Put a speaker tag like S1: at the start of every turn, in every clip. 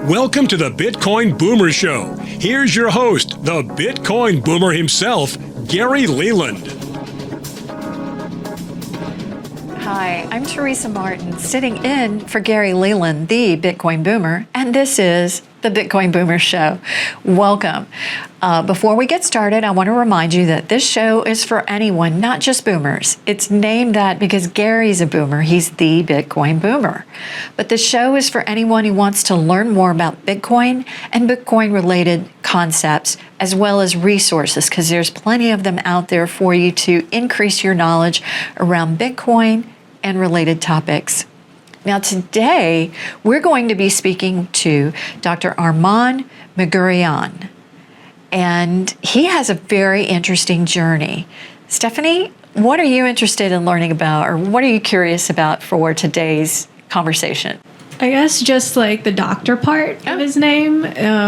S1: Welcome to the Bitcoin Boomer Show. Here's your host, the Bitcoin Boomer himself, Gary Leland.
S2: Hi, I'm Teresa Martin, sitting in for Gary Leland, the Bitcoin Boomer, and this is the Bitcoin Boomer Show. Welcome. Before we get started, I want to remind you that this show is for anyone, not just boomers. It's named that because Gary's a boomer. He's the Bitcoin Boomer. But the show is for anyone who wants to learn more about Bitcoin and Bitcoin-related concepts, as well as resources, because there's plenty of them out there for you to increase your knowledge around Bitcoin and related topics. Now today, we're going to be speaking to Dr. Arman Magurian, and he has a very interesting journey. Stephanie, what are you interested in learning about, or what are you curious about for today's conversation?
S3: I guess just like the doctor part of his name,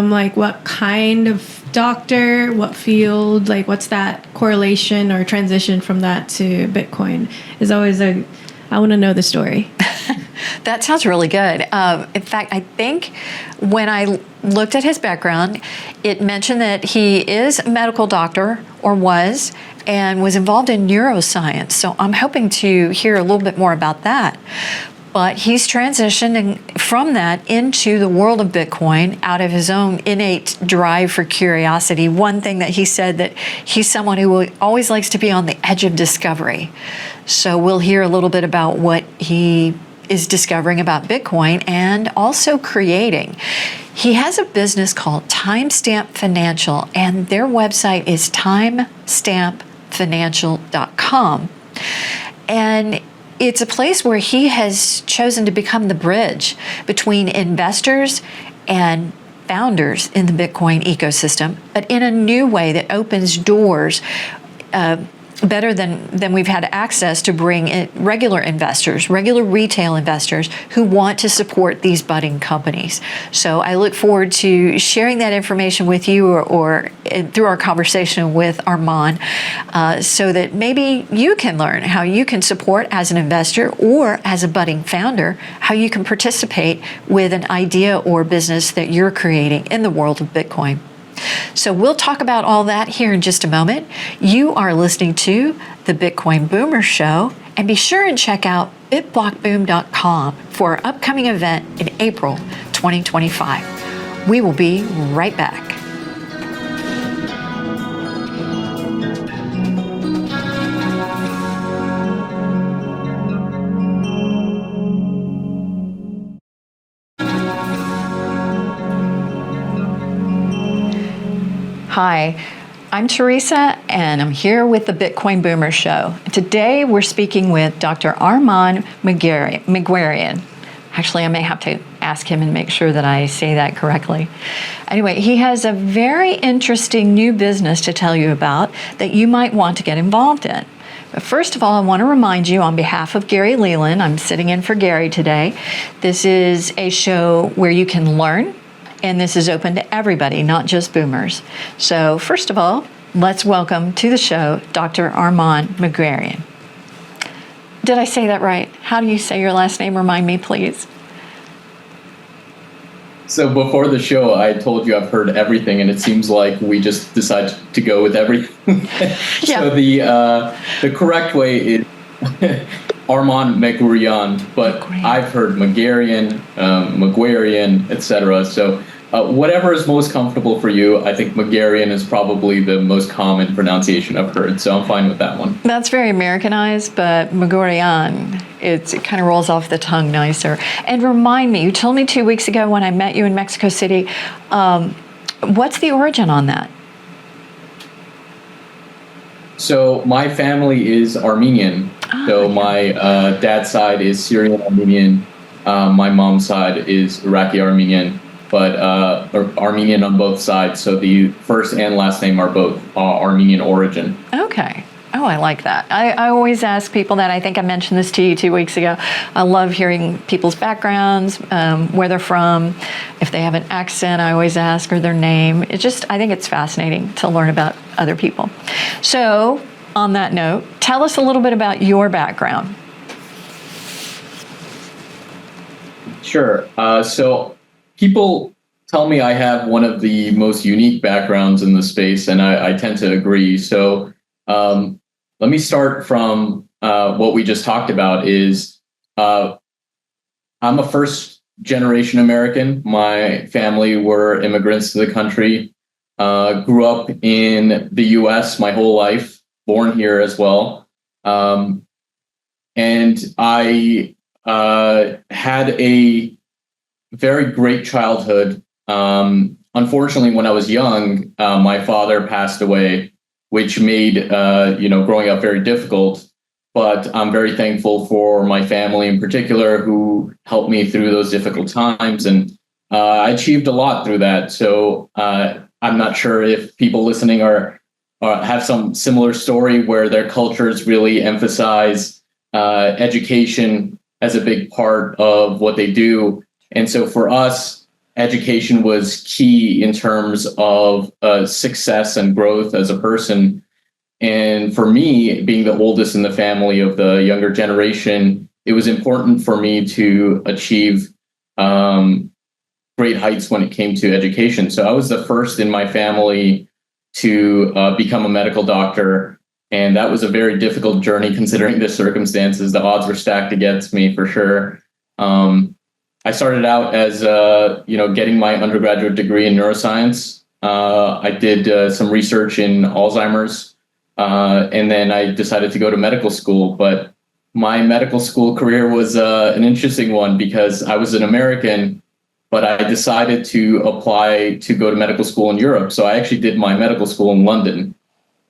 S3: like what kind of doctor, what field, like what's that correlation or transition from that to Bitcoin is always I want to know the story.
S2: That sounds really good. In fact, I think when I looked at his background, it mentioned that he is a medical doctor, or was, and was involved in neuroscience. So I'm hoping to hear a little bit more about that. But he's transitioning from that into the world of Bitcoin out of his own innate drive for curiosity. One thing that he said, that he's someone who always likes to be on the edge of discovery. So we'll hear a little bit about what he is discovering about Bitcoin and also creating. He has a business called Timestamp Financial, and their website is timestampfinancial.com. And it's a place where he has chosen to become the bridge between investors and founders in the Bitcoin ecosystem, but in a new way that opens doors better than we've had access to bring in regular investors, regular retail investors who want to support these budding companies. So I look forward to sharing that information with you or through our conversation with Arman, so that maybe you can learn how you can support as an investor or as a budding founder, how you can participate with an idea or business that you're creating in the world of Bitcoin. So we'll talk about all that here in just a moment. You are listening to the Bitcoin Boomer Show, and be sure and check out bitblockboom.com for our upcoming event in April 2025. We will be right back. Hi, I'm Teresa, and I'm here with the Bitcoin Boomer Show. Today, we're speaking with Dr. Arman Magurian. Actually, I may have to ask him and make sure that I say that correctly. Anyway, he has a very interesting new business to tell you about that you might want to get involved in. But first of all, I want to remind you on behalf of Gary Leland, I'm sitting in for Gary today. This is a show where you can learn, and this is open to everybody, not just boomers. So first of all, let's welcome to the show Dr. Arman Magurian. Did I say that right? How do you say your last name? Remind me, please.
S4: So before the show, I told you I've heard everything, and it seems like we just decided to go with everything.
S2: Yeah.
S4: So the correct way is Arman Magurian, but I've heard Magurian, etc. So whatever is most comfortable for you. I think Magurian is probably the most common pronunciation I've heard, so I'm fine with that one.
S2: That's very Americanized, but Magurian, it kind of rolls off the tongue nicer. And remind me, you told me 2 weeks ago when I met you in Mexico City, what's the origin on that?
S4: So my family is Armenian. My dad's side is Syrian Armenian. My mom's side is Iraqi Armenian, but Armenian on both sides. So the first and last name are both Armenian origin.
S2: Okay. Oh, I like that. I always ask people that. I think I mentioned this to you 2 weeks ago. I love hearing people's backgrounds, where they're from. If they have an accent, I always ask, or their name. I think it's fascinating to learn about other people. So on that note, tell us a little bit about your background.
S4: Sure. So people tell me I have one of the most unique backgrounds in the space, and I tend to agree. So let me start from what we just talked about is I'm a first generation American. My family were immigrants to the country, grew up in the US my whole life, born here as well. And I had a very great childhood. Unfortunately, when I was young, my father passed away, which made growing up very difficult. But I'm very thankful for my family in particular, who helped me through those difficult times, and I achieved a lot through that. So I'm not sure if people listening are have some similar story where their cultures really emphasize education as a big part of what they do. And so for us, education was key in terms of success and growth as a person. And for me, being the oldest in the family of the younger generation, it was important for me to achieve great heights when it came to education. So I was the first in my family to become a medical doctor. And that was a very difficult journey considering the circumstances. The odds were stacked against me for sure. I started out as, getting my undergraduate degree in neuroscience. I did some research in Alzheimer's, and then I decided to go to medical school. But my medical school career was an interesting one because I was an American, but I decided to apply to go to medical school in Europe. So I actually did my medical school in London.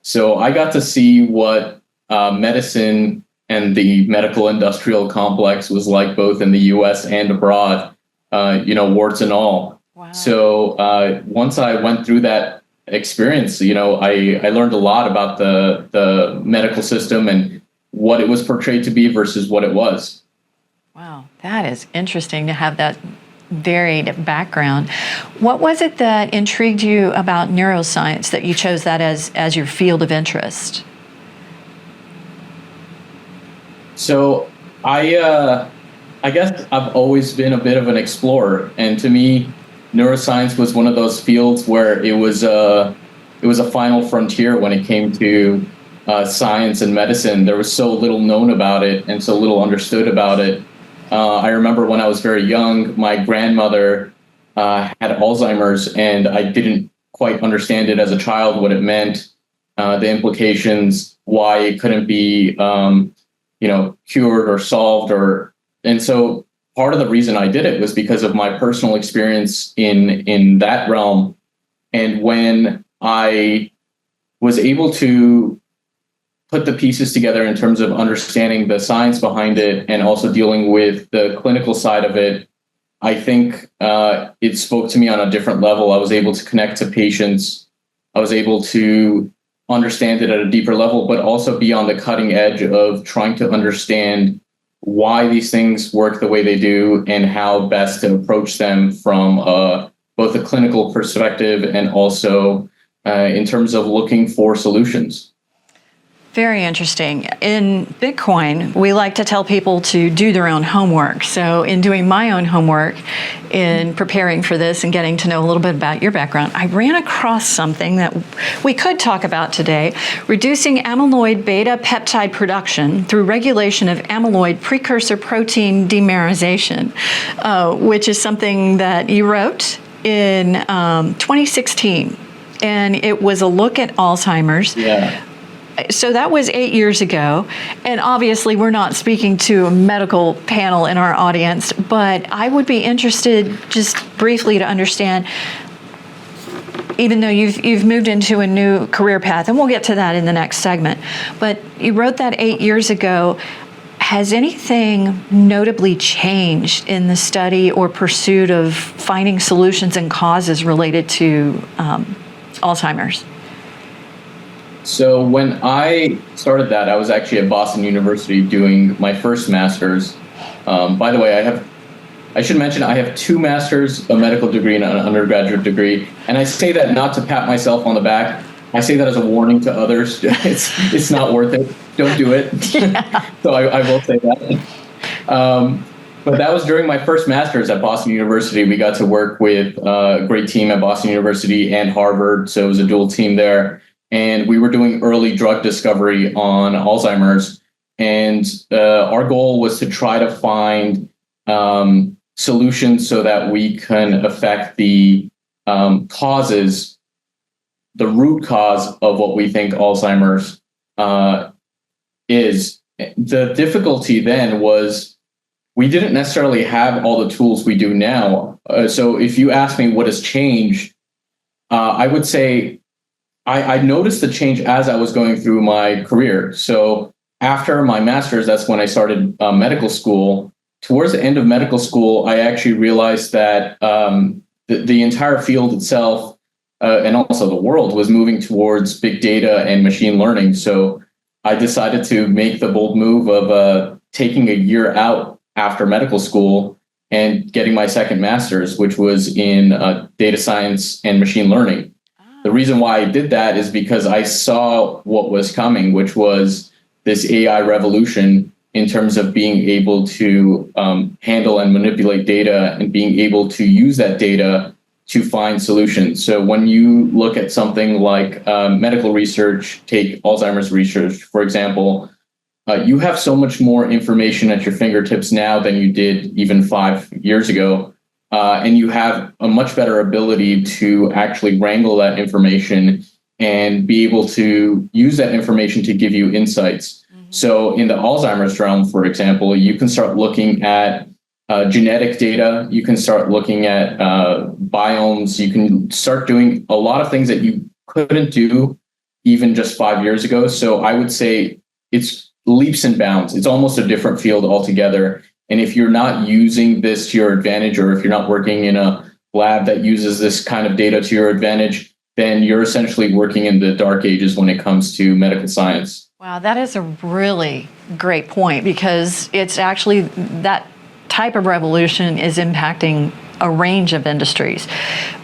S4: So I got to see what medicine and the medical industrial complex was like both in the US and abroad, warts and all.
S2: Wow.
S4: So once I went through that experience, I learned a lot about the medical system and what it was portrayed to be versus what it was.
S2: Wow, that is interesting to have that varied background. What was it that intrigued you about neuroscience that you chose that as your field of interest? So
S4: I guess I've always been a bit of an explorer, and to me, neuroscience was one of those fields where it was a final frontier when it came to science and medicine. There was so little known about it and so little understood about it. I remember when I was very young, my grandmother had Alzheimer's, and I didn't quite understand it as a child, what it meant, the implications, why it couldn't be cured or solved, and so part of the reason I did it was because of my personal experience in that realm. And when I was able to put the pieces together in terms of understanding the science behind it and also dealing with the clinical side of it, I think it spoke to me on a different level. I was able to connect to patients. I was able to understand it at a deeper level, but also be on the cutting edge of trying to understand why these things work the way they do and how best to approach them from both a clinical perspective and also in terms of looking for solutions.
S2: Very interesting. In Bitcoin, we like to tell people to do their own homework. So in doing my own homework, in preparing for this and getting to know a little bit about your background, I ran across something that we could talk about today: reducing amyloid beta peptide production through regulation of amyloid precursor protein dimerization, which is something that you wrote in 2016. And it was a look at Alzheimer's.
S4: Yeah.
S2: So that was 8 years ago, and obviously we're not speaking to a medical panel in our audience, but I would be interested just briefly to understand, even though you've moved into a new career path, and we'll get to that in the next segment, but you wrote that 8 years ago. Has anything notably changed in the study or pursuit of finding solutions and causes related to Alzheimer's?
S4: So when I started that, I was actually at Boston University doing my first master's. By the way, I should mention I have 2 masters, a medical degree and an undergraduate degree. And I say that not to pat myself on the back. I say that as a warning to others. It's not worth it. Don't do it. Yeah. So I will say that. But that was during my first master's at Boston University. We got to work with a great team at Boston University and Harvard. So it was a dual team there. And we were doing early drug discovery on Alzheimer's. And our goal was to try to find solutions so that we can affect the causes, the root cause of what we think Alzheimer's is. The difficulty then was we didn't necessarily have all the tools we do now. So if you ask me what has changed, I would say I noticed the change as I was going through my career. So after my master's, that's when I started medical school. Towards the end of medical school, I actually realized that the entire field itself and also the world was moving towards big data and machine learning. So I decided to make the bold move of taking a year out after medical school and getting my second master's, which was in data science and machine learning. The reason why I did that is because I saw what was coming, which was this AI revolution in terms of being able to handle and manipulate data and being able to use that data to find solutions. So when you look at something like medical research, take Alzheimer's research, for example, you have so much more information at your fingertips now than you did even 5 years ago. And you have a much better ability to actually wrangle that information and be able to use that information to give you insights. So in the Alzheimer's realm, for example, you can start looking at genetic data. You can start looking at biomes. You can start doing a lot of things that you couldn't do even just 5 years ago. So I would say it's leaps and bounds. It's almost a different field altogether. And if you're not using this to your advantage, or if you're not working in a lab that uses this kind of data to your advantage, then you're essentially working in the dark ages when it comes to medical science.
S2: Wow, that is a really great point, because it's actually that type of revolution is impacting a range of industries.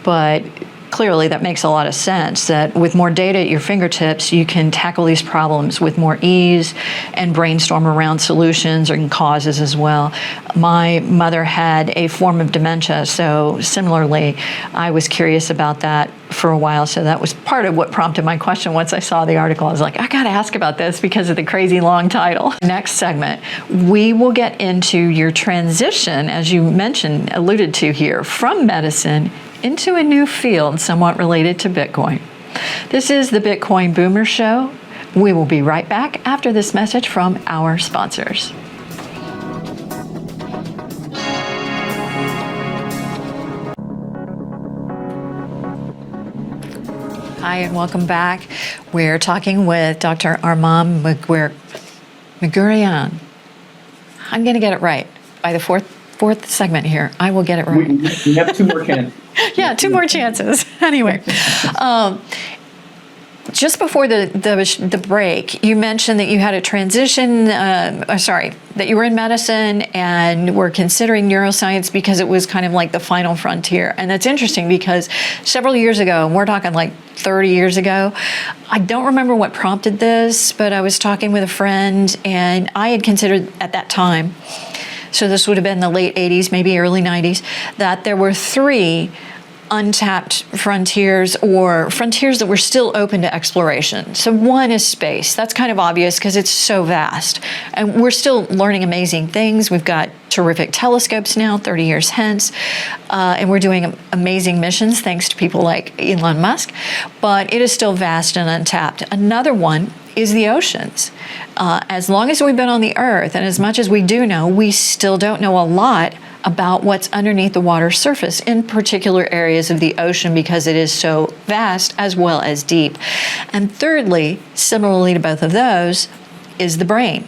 S2: But clearly that makes a lot of sense, that with more data at your fingertips, you can tackle these problems with more ease and brainstorm around solutions and causes as well. My mother had a form of dementia, so similarly, I was curious about that for a while. So that was part of what prompted my question. Once I saw the article, I was like, I got to ask about this because of the crazy long title. Next segment, we will get into your transition, as you mentioned, alluded to here, from medicine into a new field somewhat related to Bitcoin. This is the Bitcoin Boomer Show. We will be right back after this message from our sponsors. Hi, and welcome back. We're talking with Dr. Armand Magurian. I'm going to get it right by the fourth segment here. I will get it right.
S4: We have 2 more chances.
S2: Yeah, 2 more chances. Anyway, just before the break, you mentioned that you had a transition, that you were in medicine and were considering neuroscience because it was kind of like the final frontier. And that's interesting because several years ago, and we're talking like 30 years ago, I don't remember what prompted this, but I was talking with a friend and I had considered at that time, so this would have been the late 80s, maybe early 90s, that there were 3 untapped frontiers, or frontiers that were still open to exploration. So one is space. That's kind of obvious because it's so vast. And we're still learning amazing things. We've got terrific telescopes now, 30 years hence, and we're doing amazing missions thanks to people like Elon Musk, but it is still vast and untapped. Another one is the oceans. As long as we've been on the earth, and as much as we do know, we still don't know a lot about what's underneath the water surface, in particular areas of the ocean, because it is so vast as well as deep. And thirdly, similarly to both of those, is the brain.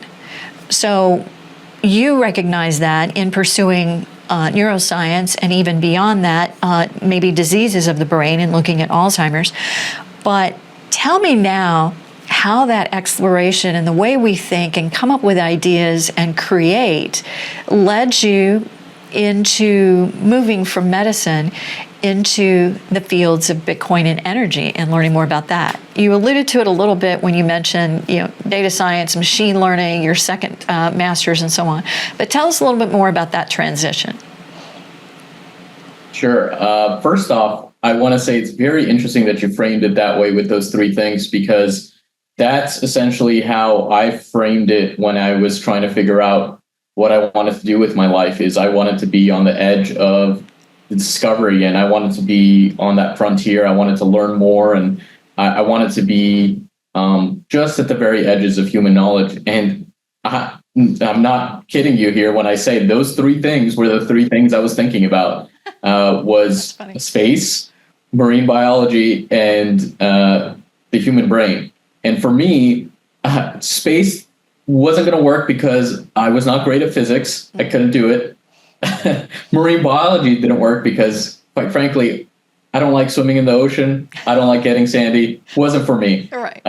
S2: So you recognize that in pursuing neuroscience, and even beyond that, maybe diseases of the brain and looking at Alzheimer's. But tell me now how that exploration and the way we think and come up with ideas and create led you into moving from medicine into the fields of Bitcoin and energy and learning more about that? You alluded to it a little bit when you mentioned, data science, machine learning, your second master's and so on. But tell us a little bit more about that transition.
S4: Sure. First off, I want to say it's very interesting that you framed it that way with those three things, because that's essentially how I framed it when I was trying to figure out what I wanted to do with my life. Is I wanted to be on the edge of the discovery, and I wanted to be on that frontier. I wanted to learn more, and I wanted to be just at the very edges of human knowledge. And I'm not kidding you here when I say those three things were the three things I was thinking about. Was space, marine biology, and the human brain. And for me, space wasn't going to work because I was not great at physics. I couldn't do it. Marine biology didn't work because, quite frankly, I don't like swimming in the ocean. I don't like getting sandy. Wasn't for me.
S2: Right.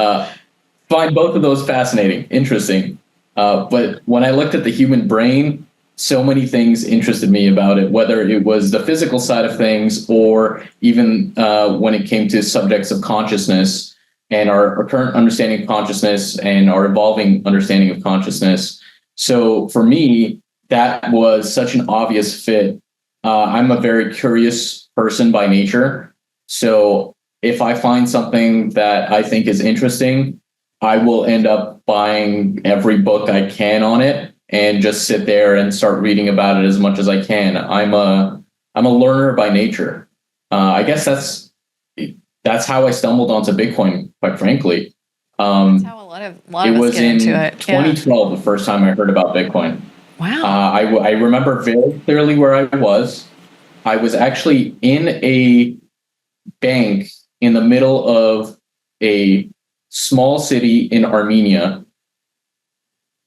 S4: Find both of those fascinating, interesting. But when I looked at the human brain, so many things interested me about it, whether it was the physical side of things or even when it came to subjects of consciousness and our current understanding of consciousness and our evolving understanding of consciousness. So for me, that was such an obvious fit. I'm a very curious person by nature. So if I find something that I think is interesting, I will end up buying every book I can on it and just sit there and start reading about it as much as I can. I'm a learner by nature. I guess that's how I stumbled onto Bitcoin, quite frankly.
S2: That's how a lot of us get into it.
S4: It was in 2012, the first time I heard about Bitcoin.
S2: Wow.
S4: I remember very clearly where I was. I was actually in a bank in the middle of a small city in Armenia.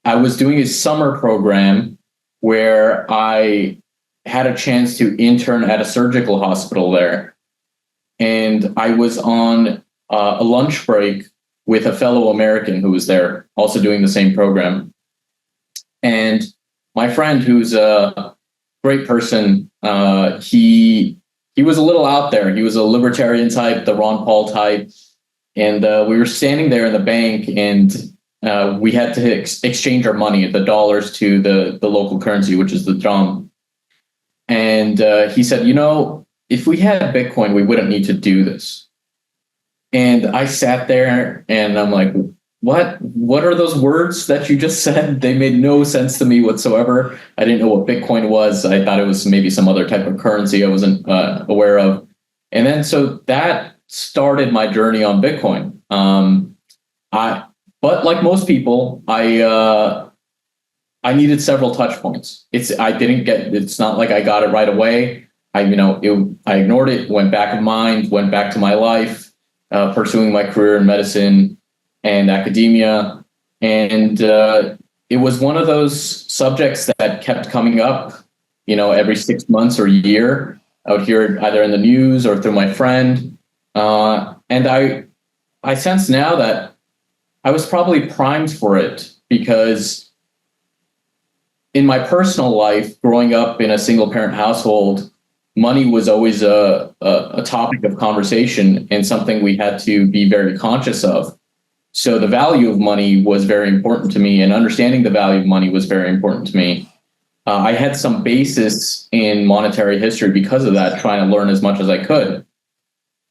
S4: I was doing a summer program where I had a chance to intern at a surgical hospital there. And I was on a lunch break with a fellow American who was there, also doing the same program. And my friend, who's a great person, he was a little out there. He was a libertarian type, the Ron Paul type. And we were standing there in the bank, and we had to exchange our money, the dollars to the local currency, which is the drum. And he said, if we had Bitcoin, we wouldn't need to do this. And I sat there and I'm like, what are those words that you just said? They made no sense to me whatsoever. I didn't know what Bitcoin was. I thought it was maybe some other type of currency I wasn't aware of. And then so that started my journey on Bitcoin. But like most people, I needed several touch points. It's not like I got it right away. I ignored it, went back of mind, went back to my life, pursuing my career in medicine and academia. And it was one of those subjects that kept coming up, every 6 months or a year. I would hear it either in the news or through my friend. And I sense now that I was probably primed for it, because in my personal life, growing up in a single parent household, money was always a topic of conversation and something we had to be very conscious of. So the value of money was very important to me, and understanding the value of money was very important to me. I had some basis in monetary history because of that, trying to learn as much as I could.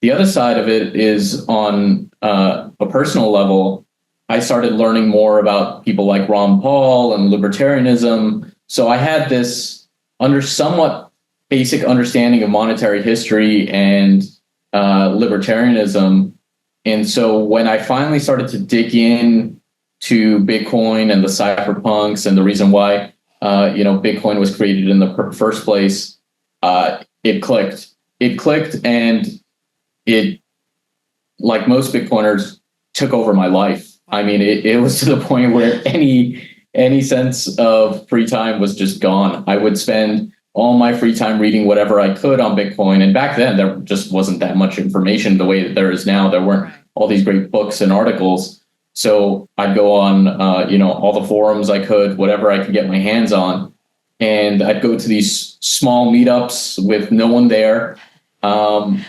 S4: The other side of it is on a personal level. I started learning more about people like Ron Paul and libertarianism. So I had this somewhat basic understanding of monetary history and libertarianism. And so when I finally started to dig in to Bitcoin and the cypherpunks and the reason why Bitcoin was created in the first place, it clicked. It clicked, and it, like most Bitcoiners, took over my life. I mean, it was to the point where any sense of free time was just gone. I would spend all my free time reading whatever I could on Bitcoin. And back then, there just wasn't that much information the way that there is now. There weren't all these great books and articles. So I'd go on, all the forums I could, whatever I could get my hands on. and I'd go to these small meetups with no one there, and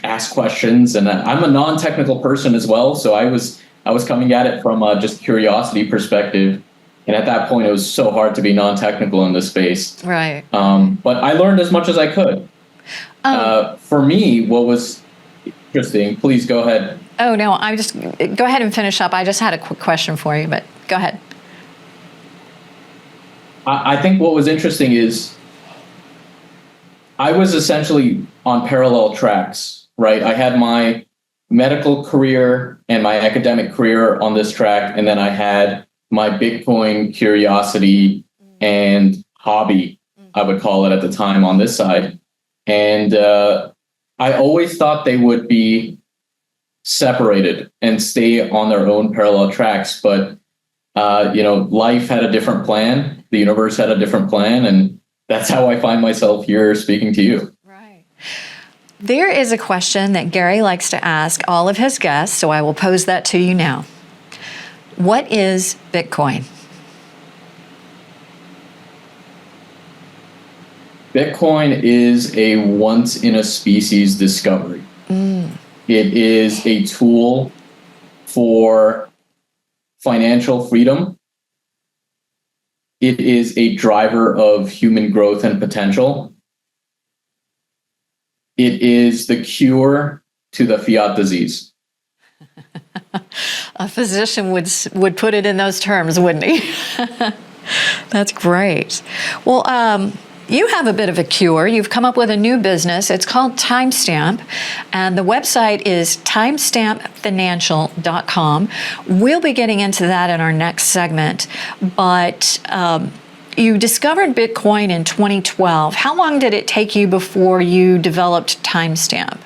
S4: ask questions. And I'm a non-technical person as well, so I was coming at it from just curiosity perspective. And at that point, it was so hard to be non-technical in this space.
S2: Right.
S4: But I learned as much as I could. For me, what was interesting, please go ahead.
S2: Oh, no, go ahead and finish up. I just had a quick question for you, but go ahead.
S4: I think what was interesting is I was essentially on parallel tracks, right? I had my medical career and my academic career on this track, and then I had my Bitcoin curiosity and hobby, I would call it at the time, on this side. And I always thought they would be separated and stay on their own parallel tracks. But, life had a different plan. The universe had a different plan. And that's how I find myself here speaking to you.
S2: Right. There is a question that Gary likes to ask all of his guests, so I will pose that to you now. What is Bitcoin?
S4: Bitcoin is a once-in-a-species discovery. It is a tool for financial freedom. It is a driver of human growth and potential. It is the cure to the fiat disease.
S2: A physician would put it in those terms, wouldn't he? That's great. Well, you have a bit of a cure. You've come up with a new business. It's called Timestamp, and the website is timestampfinancial.com. We'll be getting into that in our next segment, but you discovered Bitcoin in 2012. How long did it take you before you developed Timestamp?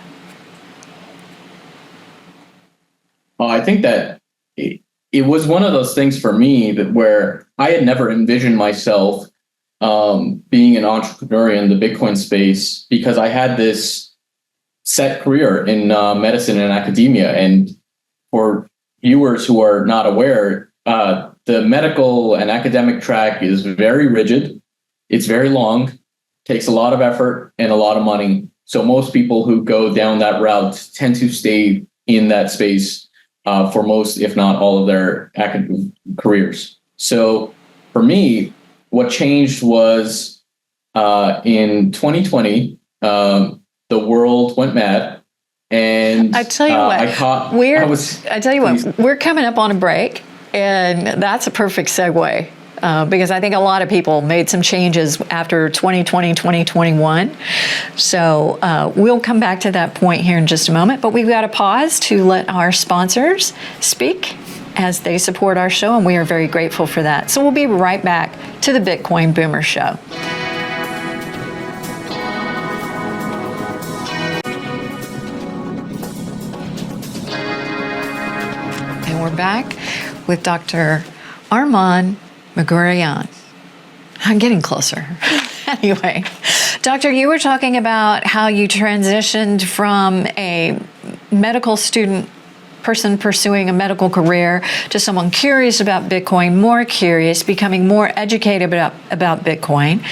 S4: Well, I think that it was one of those things for me that where I had never envisioned myself being an entrepreneur in the Bitcoin space, because I had this set career in medicine and academia. And for viewers who are not aware, the medical and academic track is very rigid. It's very long, takes a lot of effort and a lot of money. So most people who go down that route tend to stay in that space for most, if not all, of their academic careers. So for me, what changed was in 2020, the world went mad, and
S2: I tell you what, we're coming up on a break, and that's a perfect segue because I think a lot of people made some changes after 2020, 2021. So we'll come back to that point here in just a moment, but we've got to pause to let our sponsors speak as they support our show, and we are very grateful for that. So we'll be right back to the Bitcoin Boomer Show. And we're back with Dr. Arman Magurian. I'm getting closer. Anyway, Doctor, you were talking about how you transitioned from a medical student person pursuing a medical career to someone curious about Bitcoin, more curious, becoming more educated about Bitcoin.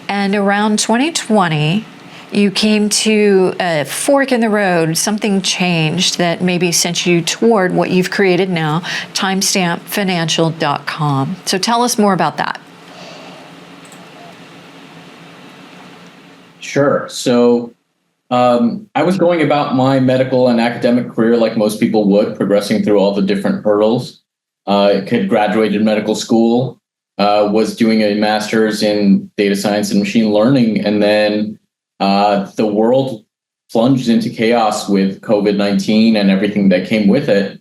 S2: And around 2020, you came to a fork in the road. Something changed that maybe sent you toward what you've created now, timestampfinancial.com. So tell us more about that.
S4: Sure. So I was going about my medical and academic career like most people would, progressing through all the different hurdles. Had graduated medical school, was doing a master's in data science and machine learning, and then the world plunged into chaos with COVID-19 and everything that came with it.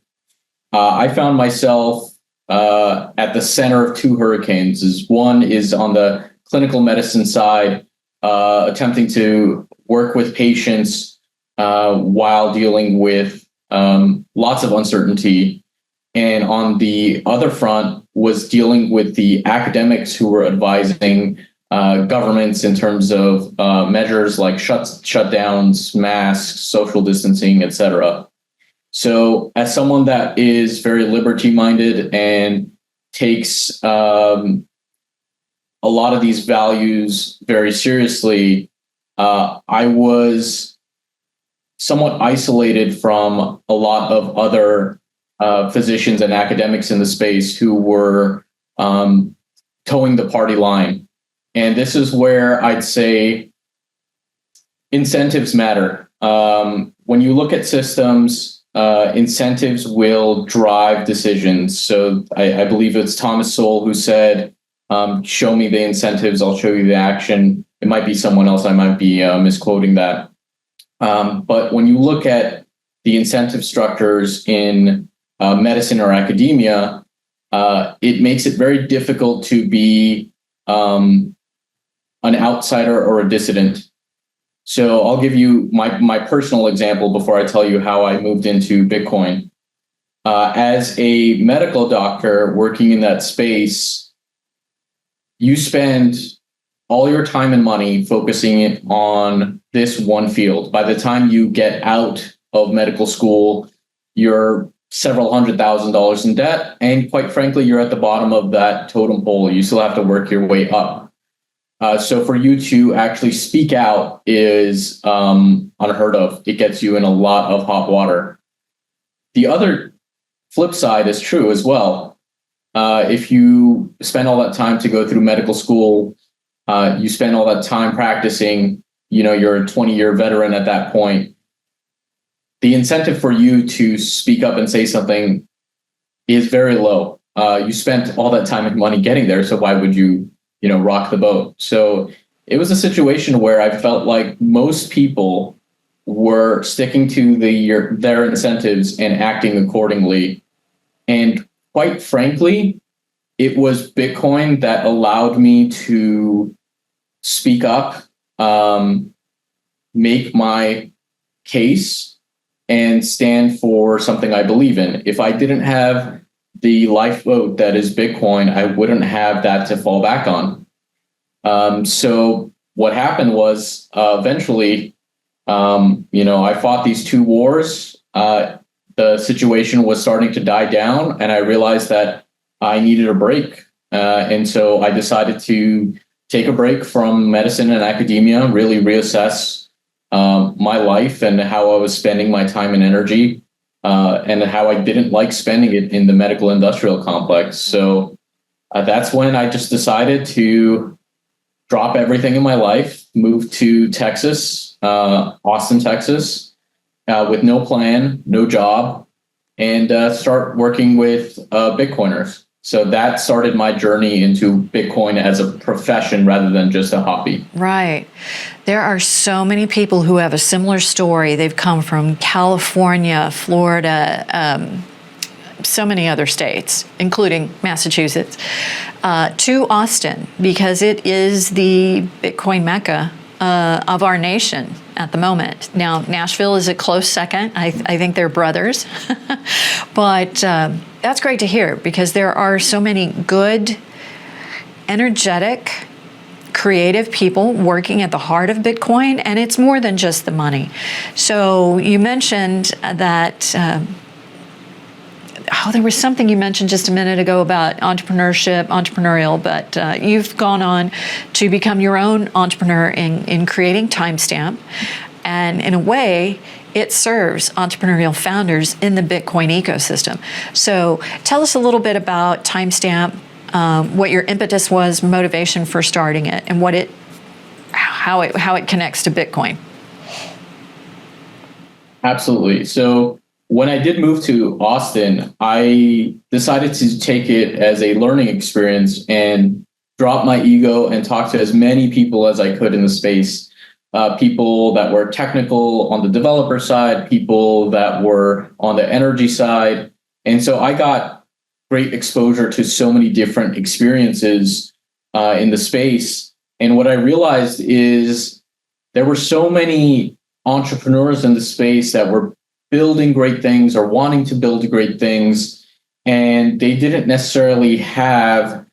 S4: I found myself at the center of two hurricanes. One is on the clinical medicine side, attempting to work with patients while dealing with lots of uncertainty. And on the other front was dealing with the academics who were advising governments in terms of measures like shutdowns, masks, social distancing, etc. So as someone that is very liberty-minded and takes a lot of these values very seriously, I was somewhat isolated from a lot of other physicians and academics in the space who were towing the party line. And this is where I'd say incentives matter. When you look at systems, incentives will drive decisions. So I believe it's Thomas Sowell who said, show me the incentives, I'll show you the action. It might be someone else, I might be misquoting that. But when you look at the incentive structures in medicine or academia, it makes it very difficult to be an outsider or a dissident. So I'll give you my personal example before I tell you how I moved into Bitcoin. As a medical doctor working in that space, you spend all your time and money focusing it on this one field. By the time you get out of medical school, you're several $100,000s in debt. And quite frankly, you're at the bottom of that totem pole. You still have to work your way up. So for you to actually speak out is unheard of. It gets you in a lot of hot water. The other flip side is true as well. If you spend all that time to go through medical school, you spend all that time practicing, you're a 20-year veteran at that point. The incentive for you to speak up and say something is very low. You spent all that time and money getting there, so why would you, rock the boat? So it was a situation where I felt like most people were sticking to their incentives and acting accordingly. And quite frankly, it was Bitcoin that allowed me to speak up, make my case, and stand for something I believe in. If I didn't have the lifeboat that is Bitcoin, I wouldn't have that to fall back on. So what happened was eventually, I fought these two wars. The situation was starting to die down, and I realized that I needed a break. And so I decided to take a break from medicine and academia, really reassess my life and how I was spending my time and energy, and how I didn't like spending it in the medical industrial complex. So that's when I just decided to drop everything in my life, move to Texas, Austin, Texas, with no plan, no job, and start working with Bitcoiners. So that started my journey into Bitcoin as a profession rather than just a hobby.
S2: Right. There are so many people who have a similar story. They've come from California, Florida, so many other states, including Massachusetts, to Austin, because it is the Bitcoin Mecca of our nation at the moment. Now, Nashville is a close second. I think they're brothers. But that's great to hear, because there are so many good, energetic, creative people working at the heart of Bitcoin, and it's more than just the money. So you mentioned that, there was something you mentioned just a minute ago about entrepreneurial, but you've gone on to become your own entrepreneur in creating Timestamp. And in a way, it serves entrepreneurial founders in the Bitcoin ecosystem. So tell us a little bit about Timestamp, what your impetus was, motivation for starting it, and how it connects to Bitcoin.
S4: Absolutely. So when I did move to Austin, I decided to take it as a learning experience and drop my ego and talk to as many people as I could in the space. People that were technical on the developer side, people that were on the energy side. And so I got great exposure to so many different experiences in the space. And what I realized is there were so many entrepreneurs in the space that were building great things or wanting to build great things, and they didn't necessarily have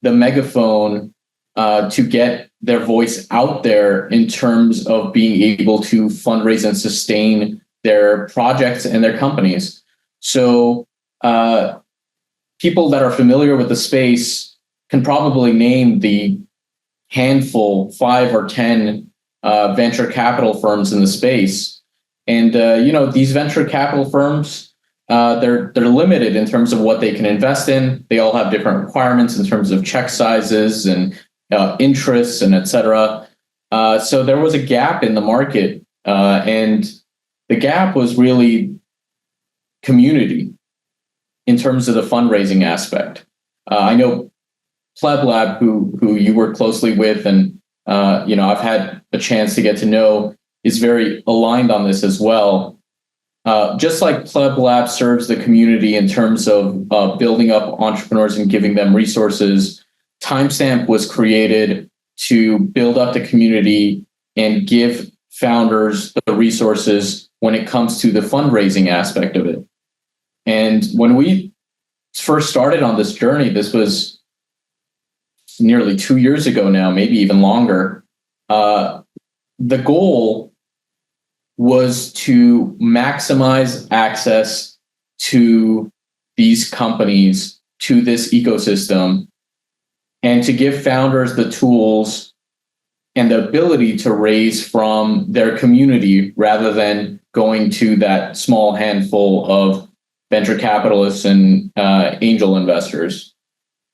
S4: the megaphone to get their voice out there in terms of being able to fundraise and sustain their projects and their companies. So people that are familiar with the space can probably name the handful, 5 or 10 venture capital firms in the space. And, these venture capital firms, they're limited in terms of what they can invest in. They all have different requirements in terms of check sizes and interests and et cetera. So there was a gap in the market, and the gap was really community in terms of the fundraising aspect. I know Pleb Lab, who you work closely with, and I've had a chance to get to know, is very aligned on this as well. Just like Pleb Lab serves the community in terms of building up entrepreneurs and giving them resources, Timestamp was created to build up the community and give founders the resources when it comes to the fundraising aspect of it. And when we first started on this journey, this was nearly 2 years ago now, maybe even longer. The goal was to maximize access to these companies, to this ecosystem, and to give founders the tools and the ability to raise from their community rather than going to that small handful of venture capitalists and angel investors.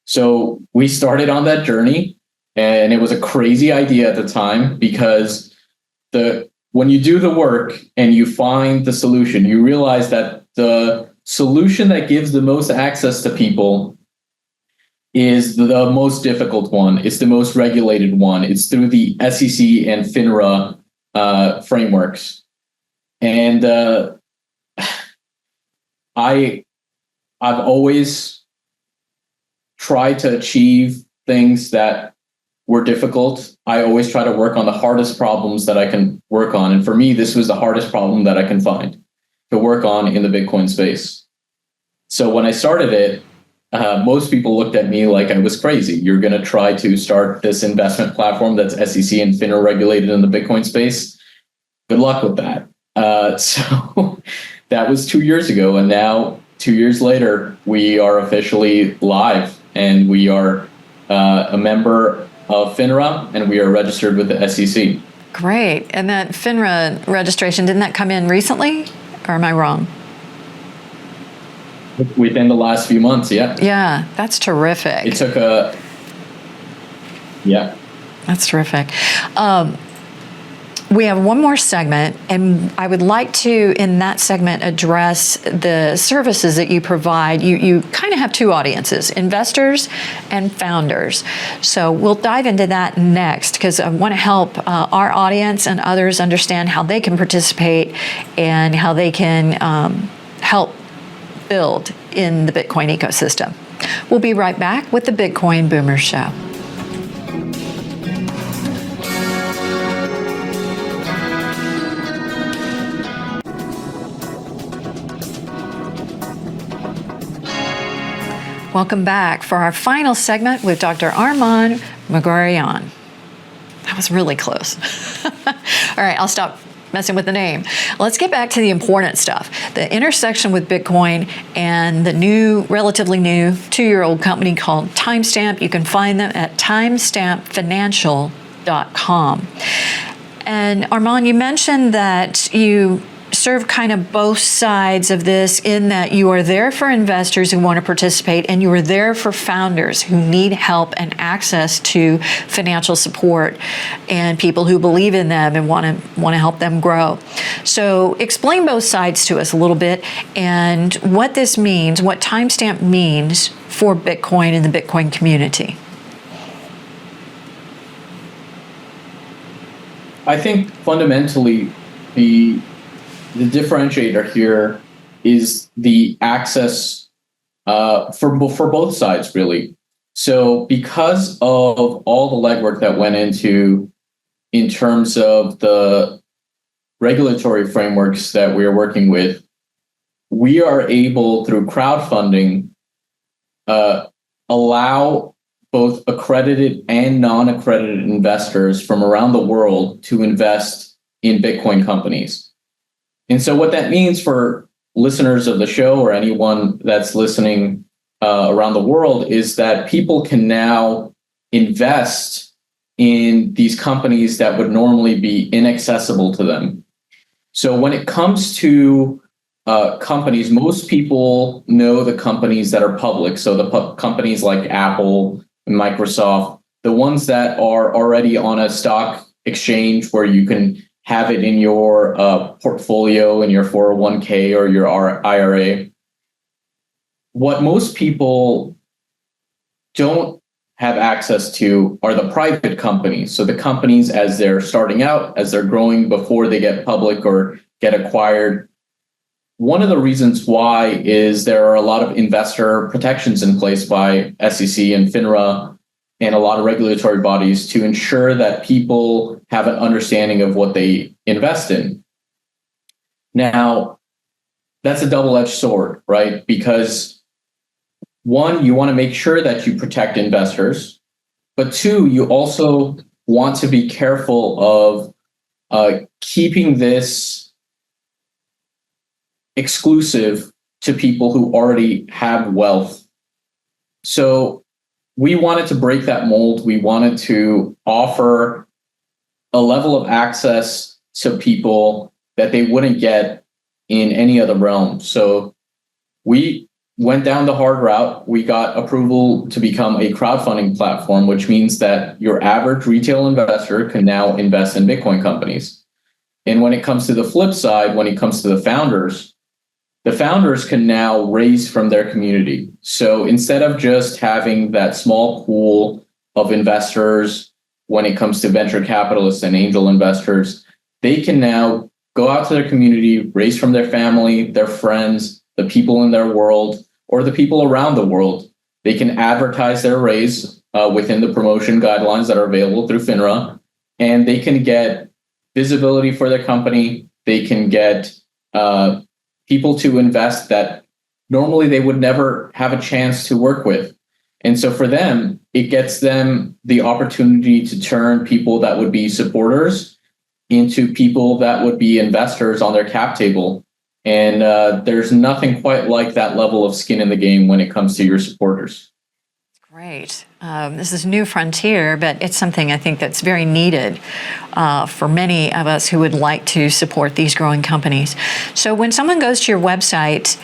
S4: So we started on that journey, and it was a crazy idea at the time, because when you do the work and you find the solution, you realize that the solution that gives the most access to people is the most difficult one. It's the most regulated one. It's through the SEC and FINRA frameworks. And I've always tried to achieve things that were difficult. I always try to work on the hardest problems that I can work on. And for me, this was the hardest problem that I can find to work on in the Bitcoin space. So when I started it, most people looked at me like I was crazy. You're going to try to start this investment platform that's SEC and FINRA regulated in the Bitcoin space. Good luck with that. So that was 2 years ago. And now, 2 years later, we are officially live, and we are a member of FINRA, and we are registered with the SEC.
S2: Great. And that FINRA registration, didn't that come in recently? Or am I wrong?
S4: Within the last few months, yeah.
S2: Yeah, that's terrific.
S4: It took yeah.
S2: That's terrific. We have one more segment, and I would like to, in that segment, address the services that you provide. You kind of have two audiences, investors and founders. So we'll dive into that next, because I want to help our audience and others understand how they can participate and how they can help build in the Bitcoin ecosystem. We'll be right back with the Bitcoin Boomer Show. Welcome back for our final segment with Dr. Arman Magorian. That was really close. All right, I'll stop messing with the name. Let's get back to the important stuff. The intersection with Bitcoin and the relatively new 2-year-old company called Timestamp. You can find them at timestampfinancial.com. And Arman, you mentioned that you serve kind of both sides of this, in that you are there for investors who want to participate, and you are there for founders who need help and access to financial support, and people who believe in them and want to help them grow. So explain both sides to us a little bit, and what this means, what Timestamp means for Bitcoin and the Bitcoin community.
S4: I think fundamentally the differentiator here is the access for both sides, really. So because of all the legwork that went into in terms of the regulatory frameworks that we are working with, we are able, through crowdfunding, allow both accredited and non-accredited investors from around the world to invest in Bitcoin companies. And so what that means for listeners of the show, or anyone that's listening around the world, is that people can now invest in these companies that would normally be inaccessible to them. So when it comes to companies, most people know the companies that are public. So the companies like Apple and Microsoft, the ones that are already on a stock exchange where you can have it in your portfolio in your 401k or your IRA. What most people don't have access to are the private companies. So the companies as they're starting out, as they're growing before they get public or get acquired. One of the reasons why is there are a lot of investor protections in place by SEC and FINRA and a lot of regulatory bodies to ensure that people have an understanding of what they invest in. Now, that's a double-edged sword, right? Because one, you want to make sure that you protect investors, but two, you also want to be careful of keeping this exclusive to people who already have wealth. So we wanted to break that mold. We wanted to offer a level of access to people that they wouldn't get in any other realm. So we went down the hard route. We got approval to become a crowdfunding platform, which means that your average retail investor can now invest in Bitcoin companies. And when it comes to the flip side, when it comes to the founders can now raise from their community. So instead of just having that small pool of investors, when it comes to venture capitalists and angel investors, they can now go out to their community, raise from their family, their friends, the people in their world, or the people around the world. They can advertise their raise within the promotion guidelines that are available through FINRA, and they can get visibility for their company. They can get people to invest that normally they would never have a chance to work with. And so for them, it gets them the opportunity to turn people that would be supporters into people that would be investors on their cap table. And there's nothing quite like that level of skin in the game when it comes to your supporters.
S2: Great. This is a new frontier, but it's something I think that's very needed for many of us who would like to support these growing companies. So when someone goes to your website,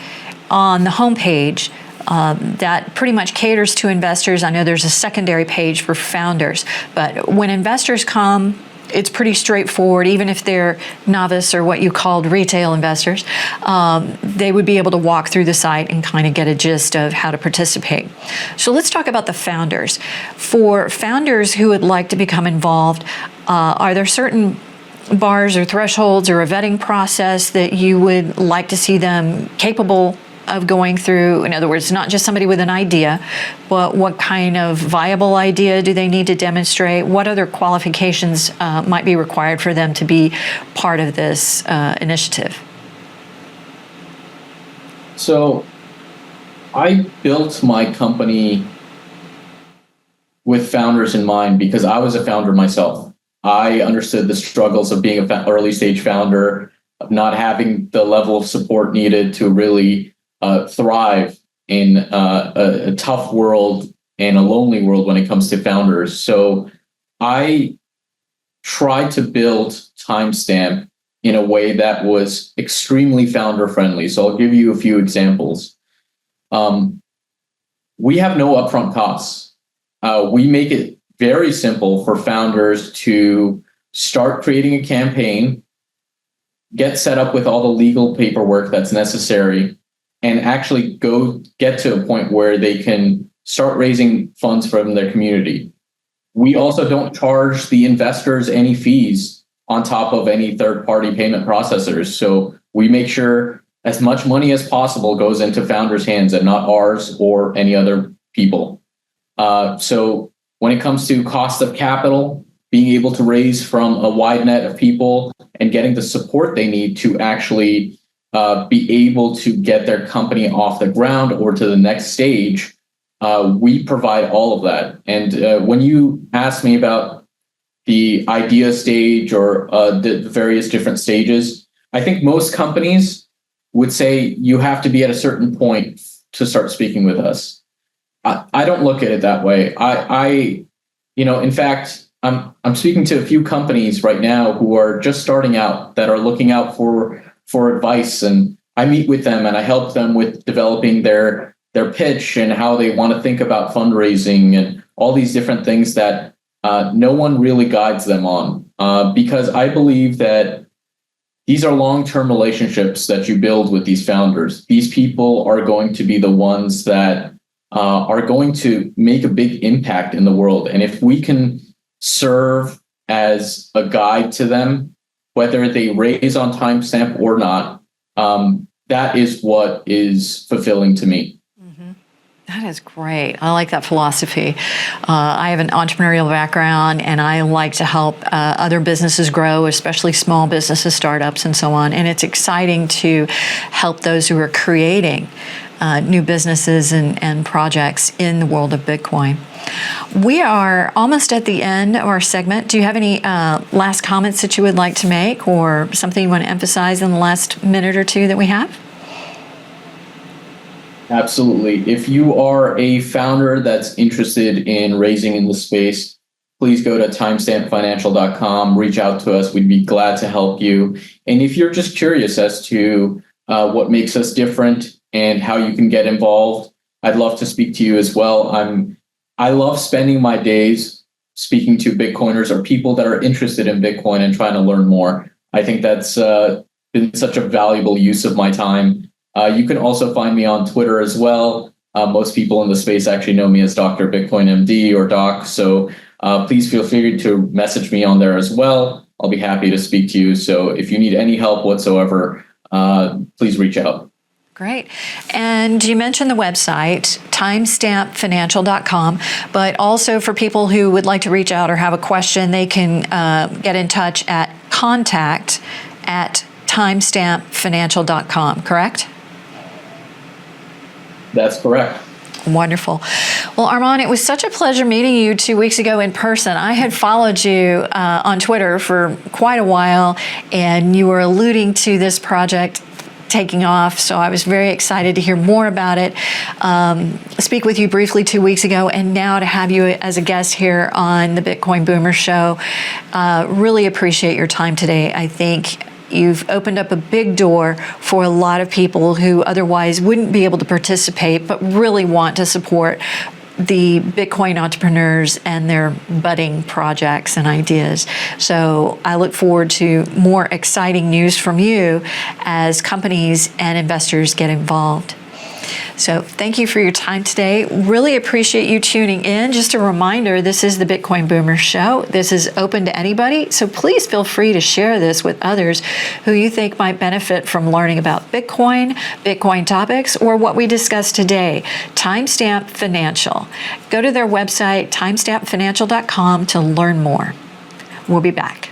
S2: on the homepage, that pretty much caters to investors. I know there's a secondary page for founders, but when investors come, it's pretty straightforward. Even if they're novice or what you called retail investors, they would be able to walk through the site and kind of get a gist of how to participate. So let's talk about the founders. For founders who would like to become involved, are there certain bars or thresholds or a vetting process that you would like to see them capable of going through? In other words, not just somebody with an idea, but what kind of viable idea do they need to demonstrate? What other qualifications might be required for them to be part of this initiative?
S4: So I built my company with founders in mind because I was a founder myself. I understood the struggles of being an early stage founder, of not having the level of support needed to really thrive in a tough world and a lonely world when it comes to founders. So I tried to build Timestamp in a way that was extremely founder friendly. So I'll give you a few examples. We have no upfront costs. We make it very simple for founders to start creating a campaign, get set up with all the legal paperwork that's necessary, and actually go get to a point where they can start raising funds from their community. We also don't charge the investors any fees on top of any third-party payment processors. So we make sure as much money as possible goes into founders' hands and not ours or any other people. So when it comes to cost of capital, being able to raise from a wide net of people and getting the support they need to actually be able to get their company off the ground or to the next stage, we provide all of that. And when you ask me about the idea stage or the various different stages, I think most companies would say you have to be at a certain point to start speaking with us. I don't look at it that way. In fact, I'm speaking to a few companies right now who are just starting out that are looking out for advice, and I meet with them and I help them with developing their pitch and how they want to think about fundraising and all these different things that no one really guides them on, because I believe that these are long-term relationships that you build with these founders. These people are going to be the ones that are going to make a big impact in the world. And if we can serve as a guide to them, whether they raise on timestamp or not, that is what is fulfilling to me.
S2: That is great. I like that philosophy. I have an entrepreneurial background, and I like to help other businesses grow, especially small businesses, startups, and so on. And it's exciting to help those who are creating new businesses and projects in the world of Bitcoin. We are almost at the end of our segment. Do you have any last comments that you would like to make, or something you want to emphasize in the last minute or two that we have?
S4: Absolutely. If you are a founder that's interested in raising in the space, please go to timestampfinancial.com, reach out to us. We'd be glad to help you. And if you're just curious as to what makes us different and how you can get involved, I'd love to speak to you as well. I love spending my days speaking to Bitcoiners or people that are interested in Bitcoin and trying to learn more. I think that's been such a valuable use of my time. You can also find me on Twitter as well. Most people in the space actually know me as Dr. Bitcoin MD or Doc. So please feel free to message me on there as well. I'll be happy to speak to you. So if you need any help whatsoever, please reach out.
S2: Great. And you mentioned the website, timestampfinancial.com, but also for people who would like to reach out or have a question, they can get in touch at contact@timestampfinancial.com, correct?
S4: That's correct.
S2: Wonderful. Well, Armand, it was such a pleasure meeting you 2 weeks ago in person. I had followed you on Twitter for quite a while, and you were alluding to this project taking off, so I was very excited to hear more about it, speak with you briefly 2 weeks ago, and now to have you as a guest here on the Bitcoin Boomer Show. Really appreciate your time today. I think you've opened up a big door for a lot of people who otherwise wouldn't be able to participate, but really want to support the Bitcoin entrepreneurs and their budding projects and ideas. So I look forward to more exciting news from you as companies and investors get involved. So thank you for your time today. Really appreciate you tuning in. Just a reminder, this is the Bitcoin Boomer Show. This is open to anybody, so please feel free to share this with others who you think might benefit from learning about Bitcoin, Bitcoin topics, or what we discussed today. Timestamp Financial. Go to their website, timestampfinancial.com, to learn more. We'll be back.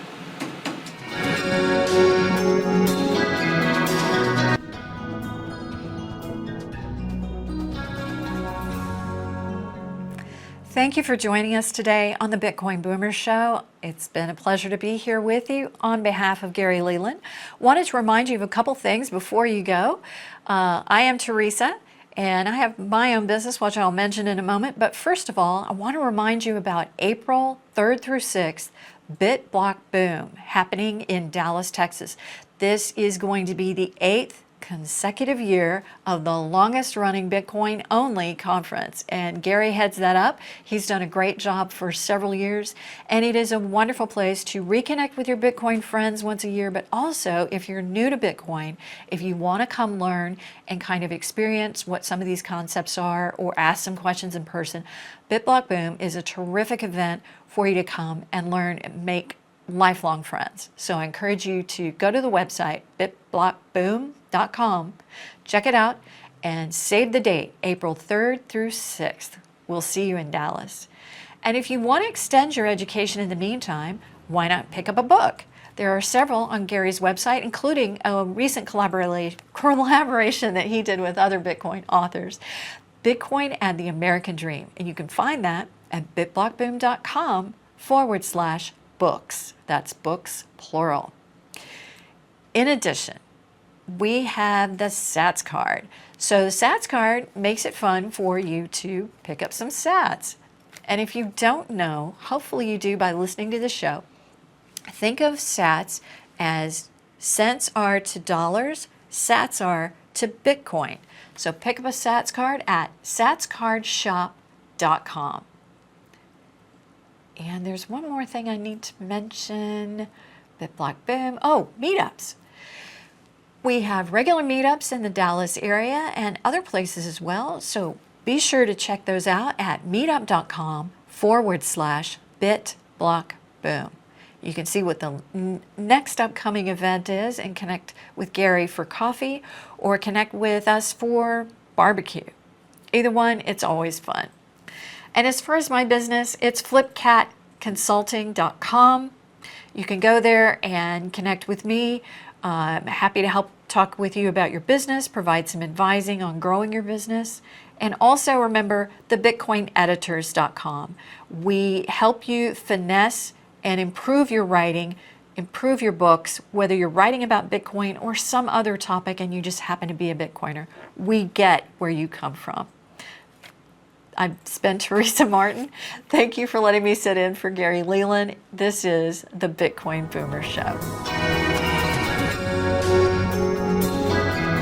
S2: Thank you for joining us today on the Bitcoin Boomer Show. It's been a pleasure to be here with you. On behalf of Gary Leland, wanted to remind you of a couple things before you go. I am Teresa, and I have my own business, which I'll mention in a moment. But first of all, I want to remind you about April 3rd through 6th, BitBlock Boom, happening in Dallas, Texas. This is going to be the 8th consecutive year of the longest running Bitcoin only conference, and Gary heads that up. He's done a great job for several years, and it is a wonderful place to reconnect with your Bitcoin friends once a year, but also if you're new to Bitcoin, if you want to come learn and kind of experience what some of these concepts are or ask some questions in person, BitBlock Boom is a terrific event for you to come and learn and make lifelong friends. So I encourage you to go to the website, bitblockboom.com, check it out, and save the date, April 3rd through 6th. We'll see you in Dallas. And if you want to extend your education in the meantime, why not pick up a book? There are several on Gary's website, including a recent collaboration that he did with other Bitcoin authors, Bitcoin and the American Dream. And you can find that at bitblockboom.com/books. That's books, plural. In addition, we have the Sats card. So the Sats card makes it fun for you to pick up some Sats. And if you don't know, hopefully you do by listening to the show, think of sats as cents are to dollars, sats are to Bitcoin. So pick up a sats card at satscardshop.com. And there's one more thing I need to mention. BitBlock Boom. Oh, meetups. We have regular meetups in the Dallas area and other places as well. So be sure to check those out at meetup.com/BitBlockBoom. You can see what the next upcoming event is and connect with Gary for coffee or connect with us for barbecue. Either one, it's always fun. And as far as my business, it's flipcatconsulting.com. You can go there and connect with me. I'm happy to help talk with you about your business, provide some advising on growing your business. And also remember thebitcoineditors.com. We help you finesse and improve your writing, improve your books, whether you're writing about Bitcoin or some other topic and you just happen to be a Bitcoiner. We get where you come from. I've been Teresa Martin. Thank you for letting me sit in for Gary Leland. This is the Bitcoin Boomer Show.